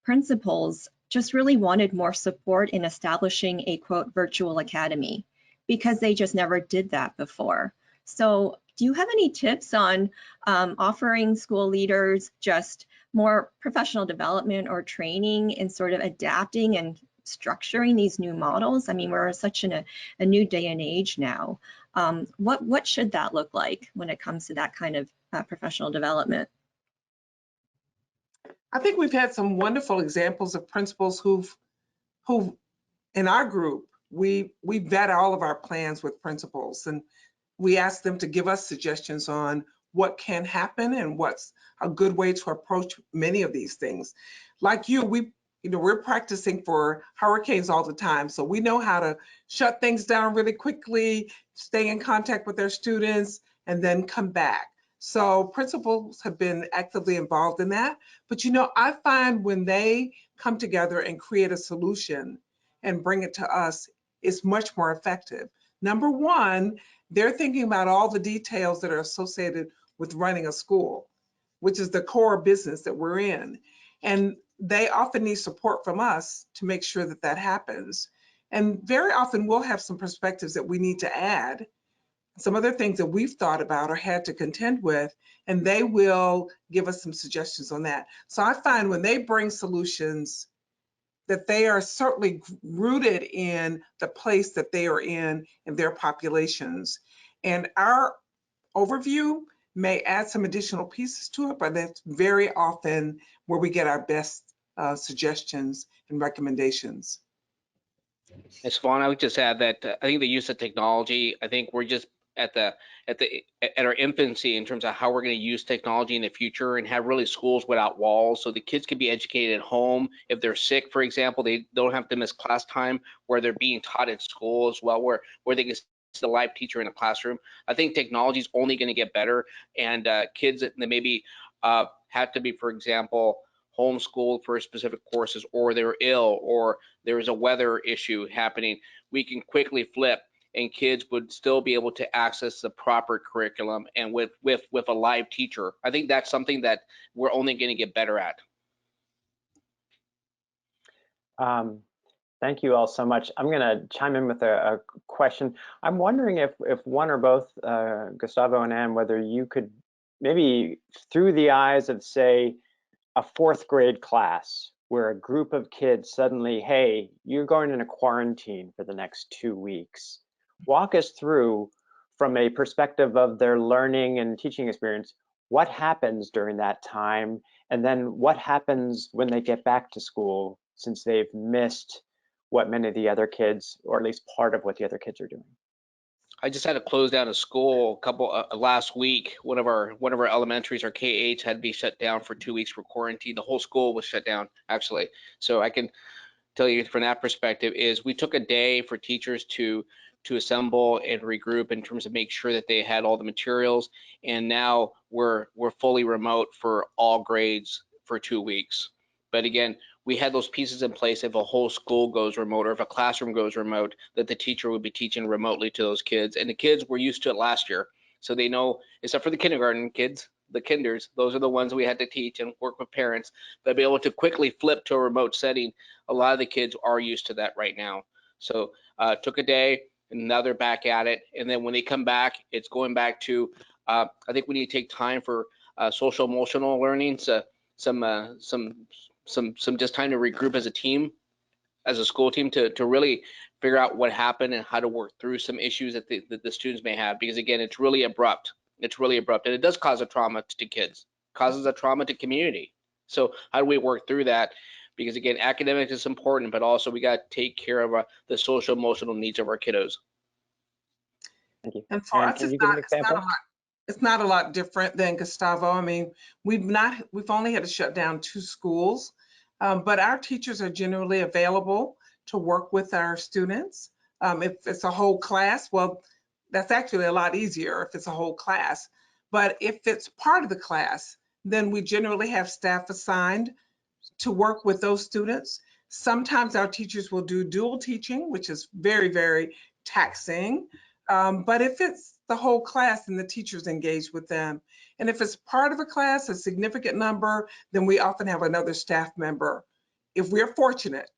principals just really wanted more support in establishing a, quote, virtual academy, because they just never did that before. So do you have any tips on offering school leaders just more professional development or training in sort of adapting and structuring these new models? I mean, we're such in a new day and age now. What should that look like when it comes to that kind of professional development? I think we've had some wonderful examples of principals who in our group, we vet all of our plans with principals, and we ask them to give us suggestions on what can happen and what's a good way to approach many of these things. Like you, we're practicing for hurricanes all the time, so we know how to shut things down really quickly, stay in contact with their students, and then come back. So principals have been actively involved in that. But you know, I find when they come together and create a solution and bring it to us, it's much more effective. Number one, they're thinking about all the details that are associated with running a school, which is the core business that we're in. And they often need support from us to make sure that that happens. And very often we'll have some perspectives that we need to add, some other things that we've thought about or had to contend with, and they will give us some suggestions on that. So I find when they bring solutions that they are certainly rooted in the place that they are in their populations. And our overview may add some additional pieces to it, but that's very often where we get our best suggestions and recommendations. And Savannah, I would just add that I think the use of technology, I think we're just at our infancy in terms of how we're going to use technology in the future, and have really schools without walls, so the kids can be educated at home. If they're sick, for example, they don't have to miss class time, where they're being taught at school as well, where they can see the live teacher in a classroom. I think technology is only going to get better, and kids that maybe have to be, for example, homeschooled for specific courses, or they're ill, or there's a weather issue happening, we can quickly flip, and kids would still be able to access the proper curriculum and with a live teacher. I think that's something that we're only going to get better at. Thank you all so much. I'm going to chime in with a question. I'm wondering if one or both, Gustavo and Ann, whether you could maybe, through the eyes of, say, a 4th grade class, where a group of kids suddenly, hey, you're going into quarantine for the next 2 weeks. Walk us through, from a perspective of their learning and teaching experience, what happens during that time, and then what happens when they get back to school, since they've missed what many of the other kids, or at least part of what the other kids are doing. I just had to close down a school last week. One of our elementaries, our K-8s, had to be shut down for 2 weeks for quarantine. The whole school was shut down, actually. So I can tell you from that perspective is we took a day for teachers to assemble and regroup in terms of make sure that they had all the materials. And now we're fully remote for all grades for 2 weeks. But again, we had those pieces in place. If a whole school goes remote or if a classroom goes remote, that the teacher would be teaching remotely to those kids. And the kids were used to it last year. So they know, except for the kindergarten kids, the kinders, those are the ones we had to teach and work with parents. But be able to quickly flip to a remote setting, a lot of the kids are used to that right now. So took a day, and now they're back at it. And then when they come back, it's going back to, I think we need to take time for social emotional learning, so some just time to regroup as a team, as a school team, to really figure out what happened and how to work through some issues that the students may have. Because again, it's really abrupt. It's really abrupt, and it does cause a trauma to kids, causes a trauma to community. So how do we work through that? Because again, academics is important, but also we got to take care of the social emotional needs of our kiddos. Thank you. And for Aaron, us, can you give an example? it's not a lot different than Gustavo. I mean, we've only had to shut down 2 schools, but our teachers are generally available to work with our students. If it's a whole class, well, that's actually a lot easier if it's a whole class. But if it's part of the class, then we generally have staff assigned to work with those students. Sometimes our teachers will do dual teaching, which is very, very taxing. But if it's the whole class, then the teachers engage with them. And if it's part of a class, a significant number, then we often have another staff member, if we're fortunate,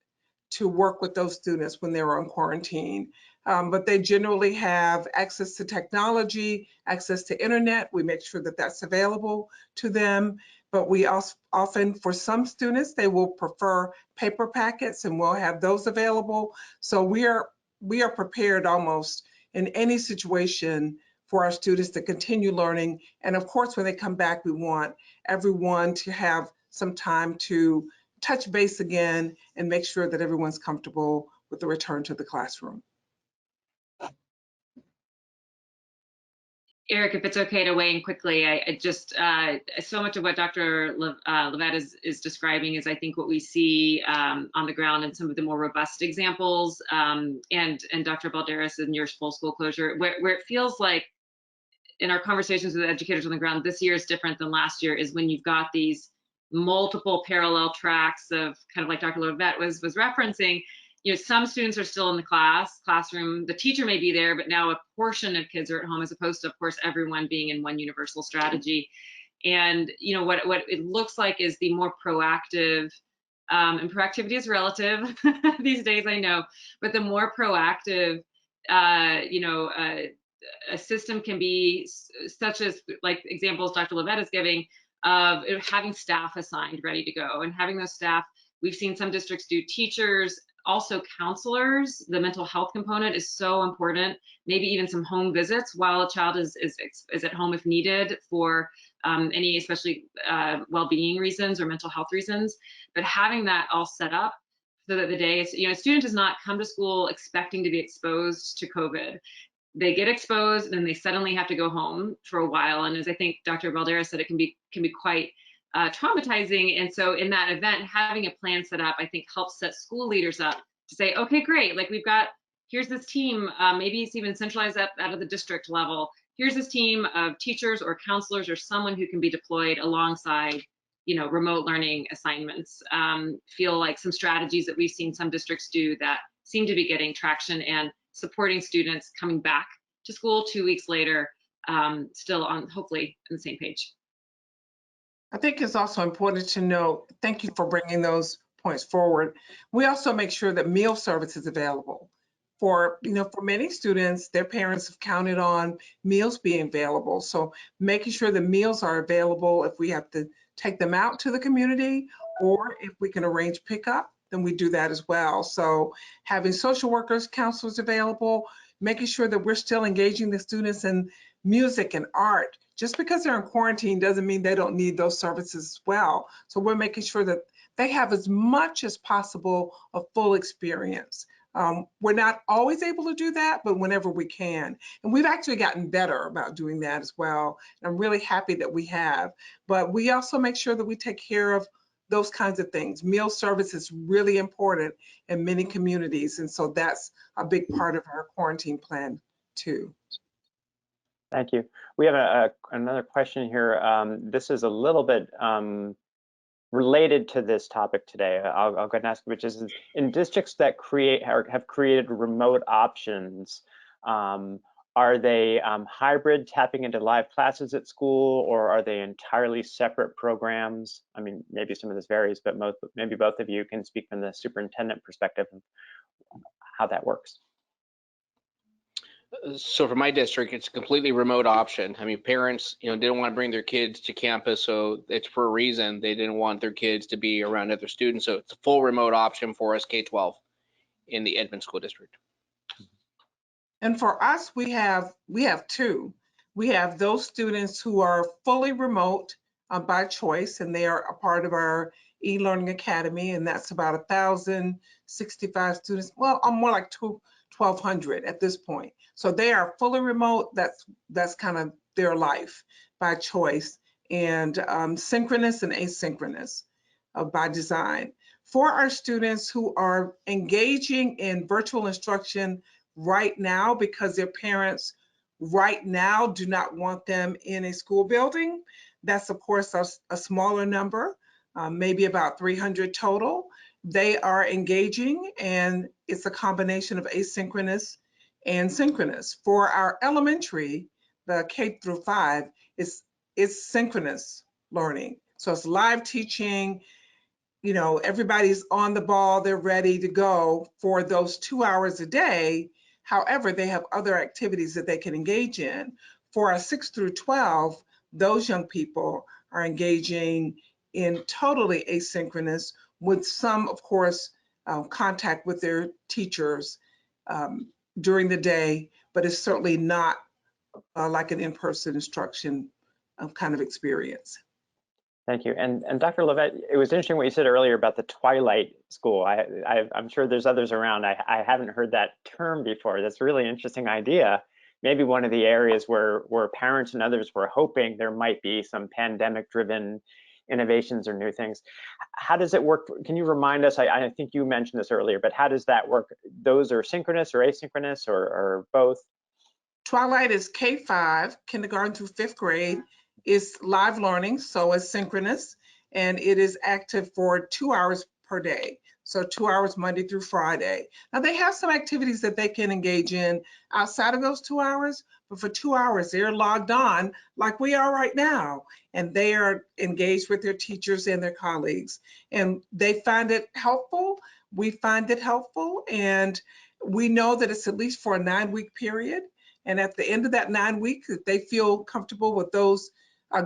to work with those students when they're on quarantine. But they generally have access to technology, access to internet. We make sure that that's available to them. But we also often, for some students, they will prefer paper packets, and we'll have those available. So we are prepared almost in any situation for our students to continue learning. And of course, when they come back, we want everyone to have some time to touch base again and make sure that everyone's comfortable with the return to the classroom. Eric, if it's okay to weigh in quickly, I just, so much of what Dr. Levett is describing is, I think, what we see on the ground in some of the more robust examples, and Dr. Balderas in your full school closure, where it feels like in our conversations with educators on the ground, this year is different than last year, is when you've got these multiple parallel tracks of kind of like Dr. Levett was referencing. You know, some students are still in the classroom, the teacher may be there, but now a portion of kids are at home, as opposed to, of course, everyone being in one universal strategy. And, you know, what it looks like is the more proactive, and proactivity is relative these days, I know, but the more proactive, a system can be, such as like examples Dr. Levett is giving, of having staff assigned ready to go, and having those staff. We've seen some districts do teachers, also counselors. The mental health component is so important. Maybe even some home visits while a child is at home if needed for any, especially well-being reasons or mental health reasons. But having that all set up so that the day, you know, a student does not come to school expecting to be exposed to COVID. They get exposed and then they suddenly have to go home for a while. And as I think Dr. Balderas said, it can be quite traumatizing. And so in that event, having a plan set up, I think, helps set school leaders up to say, okay, great, like we've got, here's this team, maybe it's even centralized up out of the district level. Here's this team of teachers or counselors or someone who can be deployed alongside, you know, remote learning assignments. Feel like some strategies that we've seen some districts do that seem to be getting traction and supporting students coming back to school 2 weeks later, still on, hopefully, on the same page. I think it's also important to know, thank you for bringing those points forward. We also make sure that meal service is available. For many students, their parents have counted on meals being available. So making sure the meals are available if we have to take them out to the community, or if we can arrange pickup, then we do that as well. So having social workers, counselors available, making sure that we're still engaging the students in music and art. Just because they're in quarantine doesn't mean they don't need those services as well. So we're making sure that they have as much as possible a full experience. We're not always able to do that, but whenever we can. And we've actually gotten better about doing that as well. And I'm really happy that we have. But we also make sure that we take care of those kinds of things. Meal service is really important in many communities. And so that's a big part of our quarantine plan too. Thank you. We have another question here. This is a little bit related to this topic today. I'll go ahead and ask, which is in districts that have created remote options, are they hybrid, tapping into live classes at school, or are they entirely separate programs? I mean, maybe some of this varies, but maybe both of you can speak from the superintendent perspective of how that works. So for my district, it's a completely remote option. I mean, parents, didn't want to bring their kids to campus, so it's for a reason. They didn't want their kids to be around other students, so it's a full remote option for us K-12 in the Edmonds School District. And for us, we have two. We have those students who are fully remote by choice, and they are a part of our e-learning academy, and that's about 1,065 students. Well, more like 1,200 at this point. So they are fully remote. That's kind of their life by choice, and synchronous and asynchronous by design. For our students who are engaging in virtual instruction right now because their parents right now do not want them in a school building, that's of course a smaller number, maybe about 300 total. They are engaging, and it's a combination of asynchronous and synchronous. For our elementary, the K through 5, it's synchronous learning. So it's live teaching, everybody's on the ball, they're ready to go for those 2 hours a day. However, they have other activities that they can engage in. For our 6 through 12, those young people are engaging in totally asynchronous with some, of course, contact with their teachers during the day, but it's certainly not like an in-person instruction kind of experience. Thank you. And Dr. Levett, it was interesting what you said earlier about the twilight school. I'm sure there's others around. I haven't heard that term before. That's a really interesting idea. Maybe one of the areas where parents and others were hoping there might be some pandemic-driven innovations or new things. How does it work? Can you remind us? I think you mentioned this earlier, but how does that work? Those are synchronous or asynchronous or both? Twilight is K-5, kindergarten through 5th grade. It's live learning, so it's synchronous, and it is active for 2 hours per day. So 2 hours Monday through Friday. Now they have some activities that they can engage in outside of those 2 hours, but for 2 hours they're logged on like we are right now, and they are engaged with their teachers and their colleagues, and they find it helpful. We find it helpful, and we know that it's at least for a 9-week period. And at the end of that 9 weeks, if they feel comfortable with those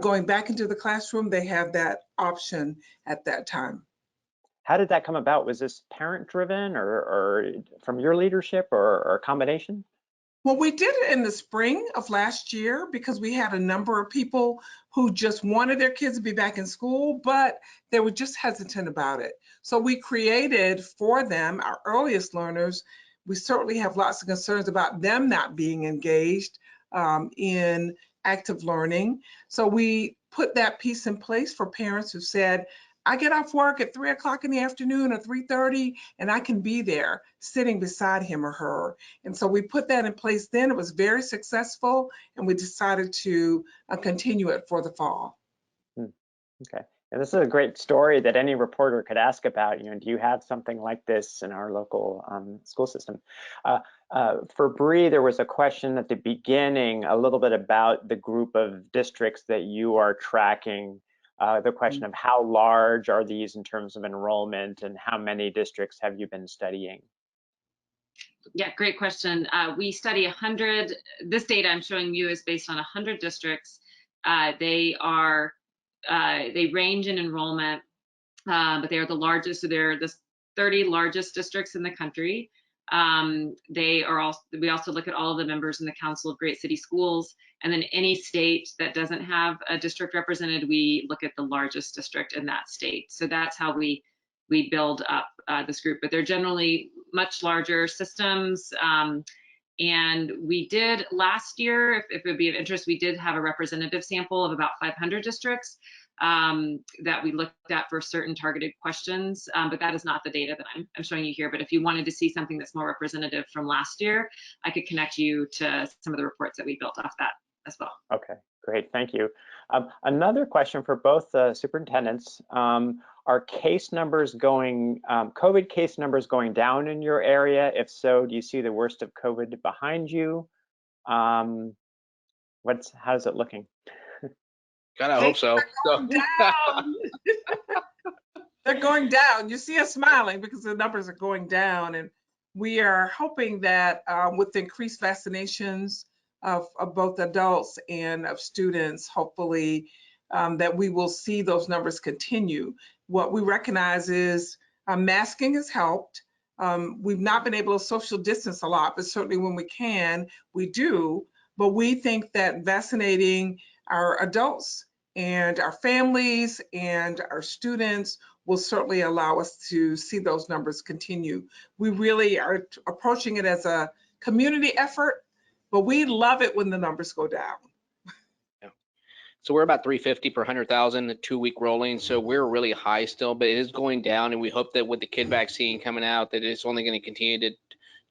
going back into the classroom, they have that option at that time. How did that come about? Was this parent driven or from your leadership or a combination? Well, we did it in the spring of last year because we had a number of people who just wanted their kids to be back in school, but they were just hesitant about it. So we created for them, our earliest learners. We certainly have lots of concerns about them not being engaged in active learning. So we put that piece in place for parents who said, I get off work at 3 o'clock in the afternoon or 3:30, and I can be there sitting beside him or her. And so we put that in place then. It was very successful, and we decided to continue it for the fall. Okay. And this is a great story that any reporter could ask about. Do you have something like this in our local school system? For Bree, there was a question at the beginning, a little bit about the group of districts that you are tracking. The question of how large are these in terms of enrollment, and how many districts have you been studying? Yeah, great question. We study 100. This data I'm showing you is based on 100 districts. They range in enrollment, but they are the largest. So they're the 30 largest districts in the country. We also look at all of the members in the Council of Great City Schools, and then any state that doesn't have a district represented, we look at the largest district in that state. So that's how we build up this group, but they're generally much larger systems. And we did last year, if it would be of interest, we did have a representative sample of about 500 districts that we looked at for certain targeted questions, but that is not the data that I'm showing you here. But if you wanted to see something that's more representative from last year, I could connect you to some of the reports that we built off that as well. Okay, great, thank you. Another question for both superintendents. Are case numbers going, COVID case numbers going down in your area? If so, do you see the worst of COVID behind you? How's it looking? God, I hope so. They're going down. You see us smiling because the numbers are going down, and we are hoping that with increased vaccinations of both adults and of students, hopefully that we will see those numbers continue. What we recognize is masking has helped. We've not been able to social distance a lot, but certainly when we can, we do. But we think that vaccinating our adults and our families and our students will certainly allow us to see those numbers continue. We really are approaching it as a community effort, but we love it when the numbers go down. Yeah. So we're about 350 per 100,000, a 2-week rolling. So we're really high still, but it is going down. And we hope that with the kid vaccine coming out, that it's only going to continue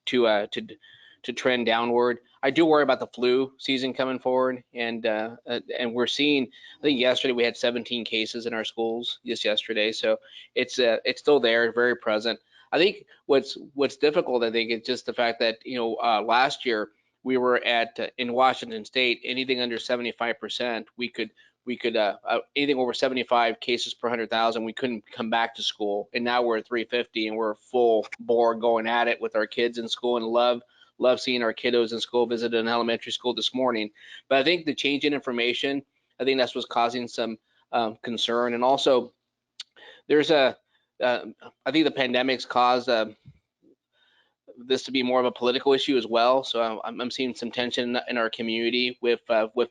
to trend downward. I do worry about the flu season coming forward, and we're seeing. I think yesterday we had 17 cases in our schools just yesterday, so it's still there, very present. I think what's difficult, I think, is just the fact that last year we were at in Washington State, anything under 75%, we could anything over 75 cases per 100,000, we couldn't come back to school, and now we're at 350 and we're full bore going at it with our kids in school, and love seeing our kiddos in school. Visited an elementary school this morning. But I think the change in information, I think that's what's causing some concern. And also there's I think the pandemic's caused this to be more of a political issue as well. So I'm seeing some tension in our community with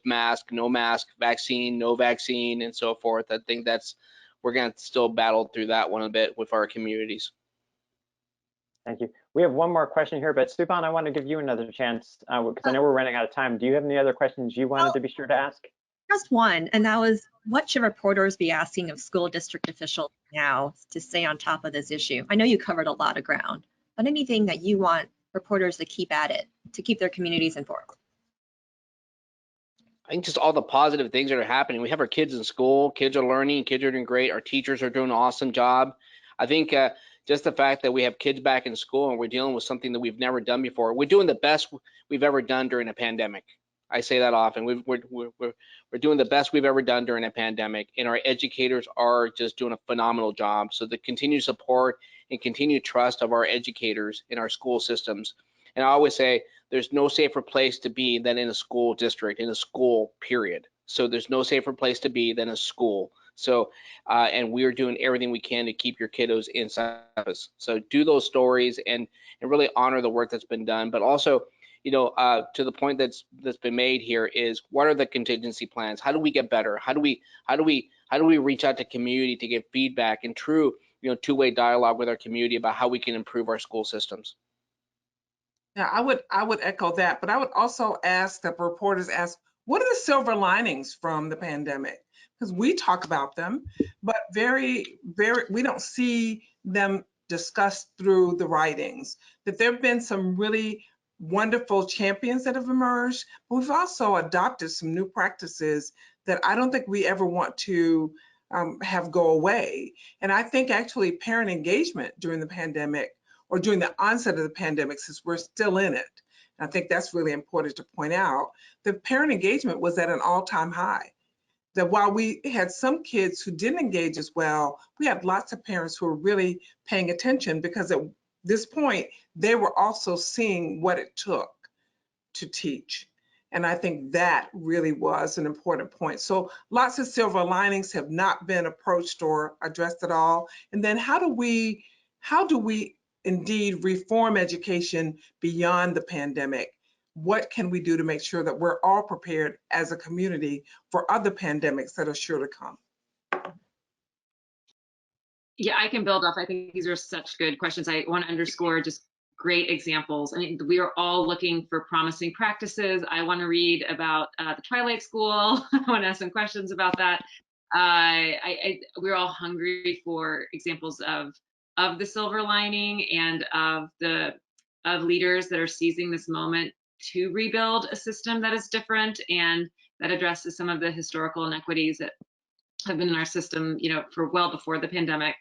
mask, no mask, vaccine, no vaccine, and so forth. I think we're going to still battle through that one a bit with our communities. Thank you. We have one more question here, but Suevon, I want to give you another chance because I know we're running out of time. Do you have any other questions you wanted to be sure to ask? Just one, and that was, what should reporters be asking of school district officials now to stay on top of this issue? I know you covered a lot of ground, but anything that you want reporters to keep at it, to keep their communities informed? I think just all the positive things that are happening. We have our kids in school, kids are learning, kids are doing great, our teachers are doing an awesome job. I think just the fact that we have kids back in school and we're dealing with something that we've never done before. We're doing the best we've ever done during a pandemic. I say that often. We're doing the best we've ever done during a pandemic, and our educators are just doing a phenomenal job. So the continued support and continued trust of our educators in our school systems. And I always say there's no safer place to be than in a school district, in a school, period. So there's no safer place to be than a school. So, and we're doing everything we can to keep your kiddos inside of us. So do those stories and really honor the work that's been done. But also, to the point that's been made here is, what are the contingency plans? How do we get better? How do we reach out to community to get feedback and true, two-way dialogue with our community about how we can improve our school systems? Yeah, I would echo that, but I would also ask that reporters ask, what are the silver linings from the pandemic? Because we talk about them, but we don't see them discussed through the writings. That there have been some really wonderful champions that have emerged, but we've also adopted some new practices that I don't think we ever want to have go away. And I think actually parent engagement during the pandemic, or during the onset of the pandemic, since we're still in it, and I think that's really important to point out, the parent engagement was at an all-time high. That while we had some kids who didn't engage as well, we had lots of parents who were really paying attention, because at this point, they were also seeing what it took to teach. And I think that really was an important point. So lots of silver linings have not been approached or addressed at all. And then how do we indeed reform education beyond the pandemic? What can we do to make sure that we're all prepared as a community for other pandemics that are sure to come? Yeah, I can build off. I think these are such good questions. I want to underscore just great examples. I mean, we are all looking for promising practices. I want to read about the Twilight School. I want to ask some questions about that. We're all hungry for examples of the silver lining and of leaders that are seizing this moment to rebuild a system that is different and that addresses some of the historical inequities that have been in our system, you know, for well before the pandemic.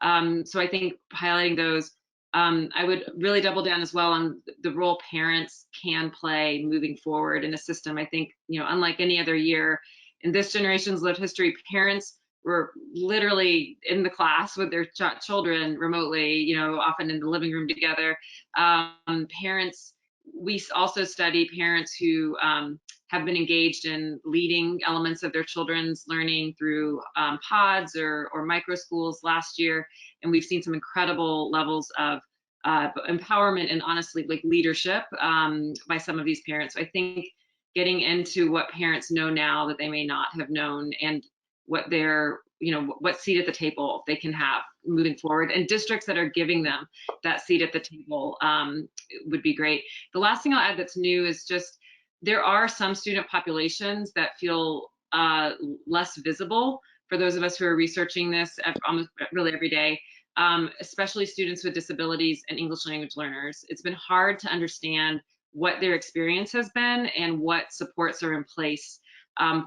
So I think highlighting those, I would really double down as well on the role parents can play moving forward in a system. I think, you know, unlike any other year in this generation's lived history, parents were literally in the class with their children remotely, you know, often in the living room together. Parents, we also study parents who have been engaged in leading elements of their children's learning through pods or micro schools last year. And we've seen some incredible levels of empowerment and honestly like leadership by some of these parents. So I think getting into what parents know now that they may not have known and what their, you know, what seat at the table they can have moving forward, and districts that are giving them that seat at the table would be great. The last thing I'll add that's new is just there are some student populations that feel less visible for those of us who are researching this almost really every day, especially students with disabilities and English language learners. It's been hard to understand what their experience has been and what supports are in place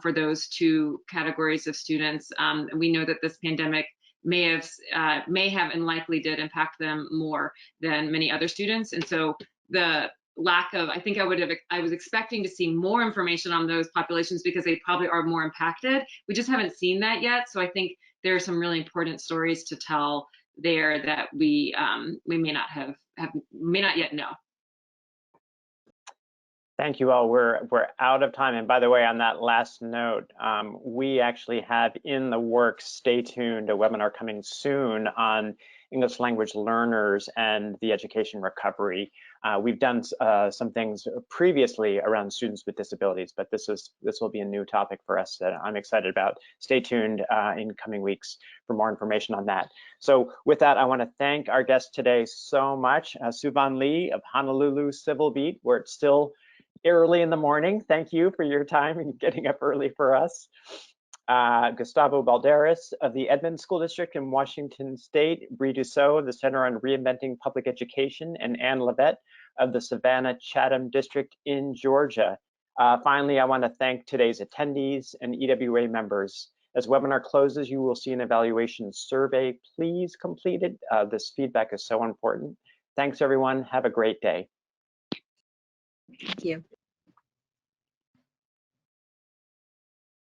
for those two categories of students. And we know that this pandemic may have and likely did impact them more than many other students. And so the lack of, I think I was expecting to see more information on those populations because they probably are more impacted. We just haven't seen that yet. So I think there are some really important stories to tell there that we may not yet know. Thank you all. We're out of time. And by the way, on that last note, we actually have in the works, stay tuned, a webinar coming soon on English language learners and the education recovery. We've done some things previously around students with disabilities, but this will be a new topic for us that I'm excited about. Stay tuned in coming weeks for more information on that. So with that, I want to thank our guest today so much, Suevon Lee of Honolulu Civil Beat, where it's still early in the morning. Thank you for your time and getting up early for us. Gustavo Balderas of the Edmonds School District in Washington State, Bree Dusseault of the Center on Reinventing Public Education, and Ann Levett of the Savannah-Chatham District in Georgia. Finally, I want to thank today's attendees and EWA members. As webinar closes, you will see an evaluation survey. Please complete it. This feedback is so important. Thanks, everyone. Have a great day. Thank you.